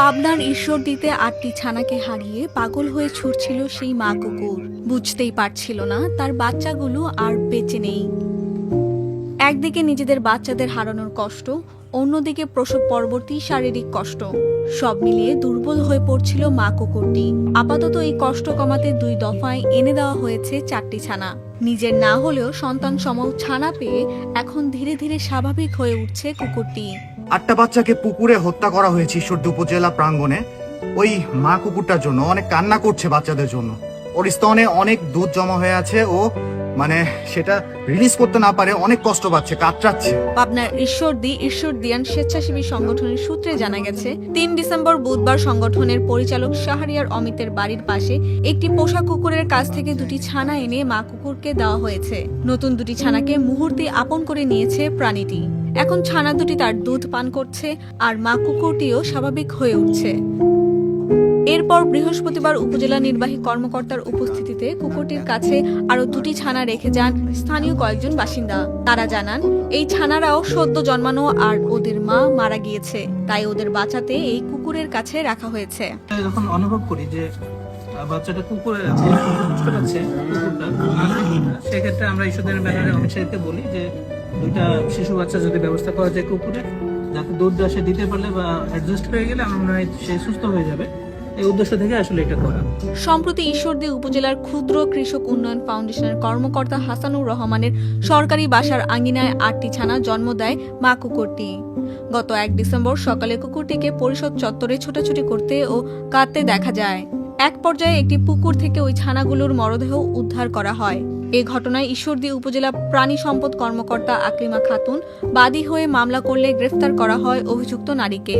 পাবনার ঈশ্বরদীতে ৮টি ছানাকে হারিয়ে পাগল হয়ে ছুটছিল সেই মা কুকুর। বুঝতেই পারছিল না তার বাচ্চাগুলো আর বেঁচে নেই। একদিকে নিজেদের বাচ্চাদের হারানোর কষ্ট, অন্যদিকে প্রসব পরবর্তী শারীরিক কষ্ট, সব মিলিয়ে দুর্বল হয়ে পড়ছিল মা কুকুরটি। আপাতত এই কষ্ট কমাতে 2 দফায় এনে দেওয়া হয়েছে 4টি ছানা। নিজের না হলেও সন্তান সম ছানা পেয়ে এখন ধীরে ধীরে স্বাভাবিক হয়ে উঠছে কুকুরটি। 8টা বাচ্চাকে পুকুরে হত্যা করা হয়েছে ঈশ্বরদী উপজেলা প্রাঙ্গণে। ওই মা কুকুরটার জন্য অনেক কান্না করছে বাচ্চাদের জন্য। ওর স্তনে অনেক দুধ জমা হয়ে আছে, ও সেটা রিলিজ করতে না পারে, অনেক কষ্ট পাচ্ছে, কাতরাচ্ছে। পাবনার ঈশ্বরদিয়ান স্বেচ্ছাসেবী সংগঠনের সূত্রে জানা গেছে 3 ডিসেম্বর বুধবার সংগঠনের পরিচালক শাহরিয়ার অমিতের বাড়ির পাশে একটি পোষা কুকুরের কাছ থেকে 2টি ছানা এনে মা কুকুরকে দেওয়া হয়েছে। নতুন 2টি ছানাকে মুহূর্তে আপন করে নিয়েছে প্রাণীটি। এখন ছানা 2টি তার দুধ পান করছে আর মা কুকুরটিও স্বাভাবিক হয়ে উঠছে। এরপর বৃহস্পতিবার উপজেলা নির্বাহী কর্মকর্তার উপস্থিতিতে কুকুরটির কাছে আরো 2টি ছানা রেখে যান স্থানীয় কয়েকজন বাসিন্দা। তারা জানান এই ছানারাও সদ্য জন্মানো আর ওদের মা মারা গিয়েছে, তাই ওদের বাঁচাতে এই কুকুরের কাছে রাখা হয়েছে। যখন অনুভব করি যে বাচ্চাটা কুকুরে আছে, কষ্ট পাচ্ছে কুকুরটা, সেক্ষেত্রে আমরা ঈশ্বরের ব্যানারে অফিসারকে বলি যে 2টা শিশু বাচ্চা যদি ব্যবস্থা করা যায় কুকুরে, যাতে দুধ সে দিতে পারলে বা অ্যাডজাস্ট হয়ে গেলে আমরা মনে হয় সে সুস্থ হয়ে যাবে। এই উদ্দেশ্য থেকে আসলে এটা করা। সম্প্রতি ঈশ্বরদী উপজেলার ক্ষুদ্র কৃষক উন্নয়ন ফাউন্ডেশনের কর্মকর্তা হাসানুর রহমানের সরকারি বাসার আঙ্গিনায় 8টি ছানা জন্ম দেয় মা কুকুরটি। গত 1 ডিসেম্বর সকালে কুকুরটিকে পরিষদ চত্বরে ছোটাছুটি করতে ও কাঁদতে দেখা যায়। এক পর্যায়ে একটি পুকুর থেকে ওই ছানাগুলোর মরদেহ উদ্ধার করা হয়। এ ঘটনায় ঈশ্বরদী উপজেলা প্রাণী সম্পদ কর্মকর্তা আকলিমা খাতুন বাদী হয়ে মামলা করলে গ্রেফতার করা হয় অভিযুক্ত নারীকে।